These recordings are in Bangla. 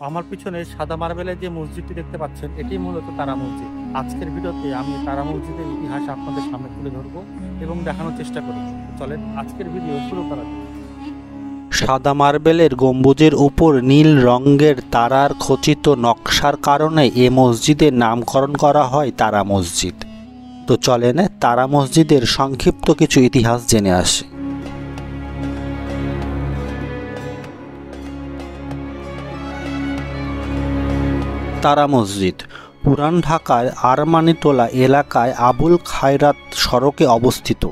আমার পিছনে সাদা মার্বেলের যে মসজিদটি দেখতে পাচ্ছেন, এটি মূলত তারা মসজিদ। আজকের ভিডিওতে আমি তারা মসজিদের ইতিহাস আপনাদের সামনে তুলে ধরবো এবং দেখানোর চেষ্টা করব। চলেন আজকের ভিডিও শুরু করা যাক। সাদা মার্বেলের গম্বুজের উপর নীল রঙের তারার খচিত নকশার কারণে এ মসজিদের নামকরণ করা হয় তারা মসজিদ। তো চলেন তারা মসজিদের সংক্ষিপ্ত কিছু ইতিহাস জেনে আসি। তারা মসজিদ পুরান ঢাকার আরমানিটোলা এলাকায় আবুল খায়রাত সড়কে অবস্থিত।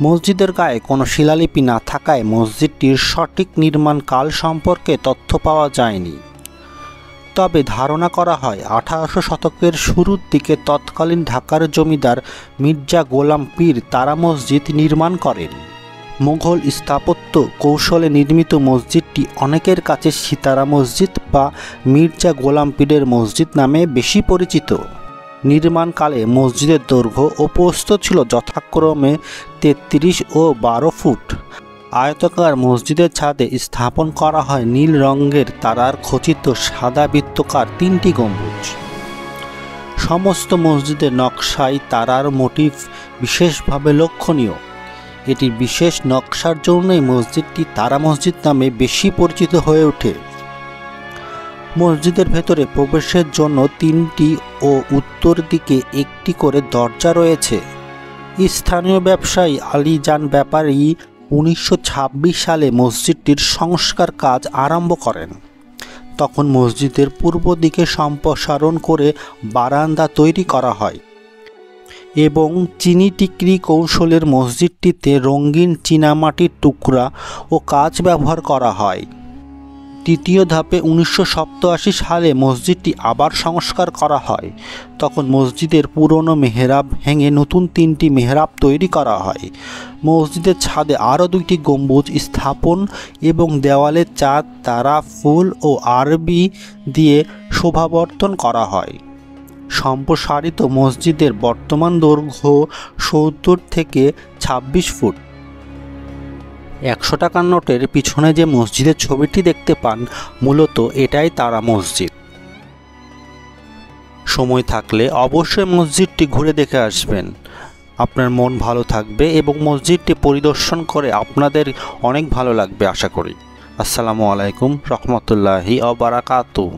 মসজিদের গায়ে কোনো শিলালিপি না থাকায় মসজিদটির সঠিক নির্মাণ কাল সম্পর্কে তথ্য পাওয়া যায়নি। তবে ধারণা করা হয় 1800 শতকের শুরুর দিকে তৎকালীন ঢাকার জমিদার মির্জা গোলাম পীর তারা মসজিদ নির্মাণ করেন। মুঘল স্থাপত্য কৌশলে নির্মিত মসজিদটি অনেকের কাছে সিতারা মসজিদ বা মির্জা গোলাম পীরের মসজিদ নামে বেশি পরিচিত। নির্মাণকালে মসজিদের দৈর্ঘ্য ও প্রস্থ ছিল যথাক্রমে 33 ও 12 ফুট। আয়তাকার মসজিদের ছাদে স্থাপন করা হয় নীল রঙের তারার খচিত সাদা বৃত্তাকার 3টি গম্বুজ। সমস্ত মসজিদের নকশায় তারার মোটিভ বিশেষভাবে লক্ষণীয়। এটি বিশেষ নকশার জন্যই মসজিদটি তারা মসজিদ নামে বেশি পরিচিত হয়ে ওঠে। মসজিদের ভেতরে প্রবেশের জন্য 3টি ও উত্তর দিকে 1টি করে দরজা রয়েছে। স্থানীয় ব্যবসায়ী আলীজান ব্যাপারী 1926 সালে মসজিদটির সংস্কার কাজ আরম্ভ করেন। তখন মসজিদের পূর্ব দিকে সম্প্রসারণ করে বারান্দা তৈরি করা হয় এবং চিনি টিকরি কৌশলের মসজিদটিতে রঙিন চীনামাটির টুকরা ও কাচ ব্যবহার করা হয়। দ্বিতীয় ধাপে 1987 সালে মসজিদটি আবার সংস্কার করা হয়। তখন মসজিদের পুরনো মেহরাব ভেঙে নতুন 3টি মেহরাব তৈরি করা হয়। মসজিদের ছাদে আরও 2টি গম্বুজ স্থাপন এবং দেওয়ালে 4 তারা ফুল ও আরবি দিয়ে শোভাবর্ধন করা হয়। সম্প্রসারিত মসজিদের বর্তমান দৈর্ঘ্য 70 থেকে 26 ফুট। 100 টাকার নোটের পিছনে যে মসজিদের ছবিটি দেখতে পান, মূলত এটাই তারা মসজিদ। সময় থাকলে অবশ্যই মসজিদটি ঘুরে দেখে আসবেন। আপনার মন ভালো থাকবে এবং মসজিদটি পরিদর্শন করে আপনাদের অনেক ভালো লাগবে আশা করি। আসসালামু আলাইকুম রহমতুল্লাহি ওয়া বারাকাতুহু।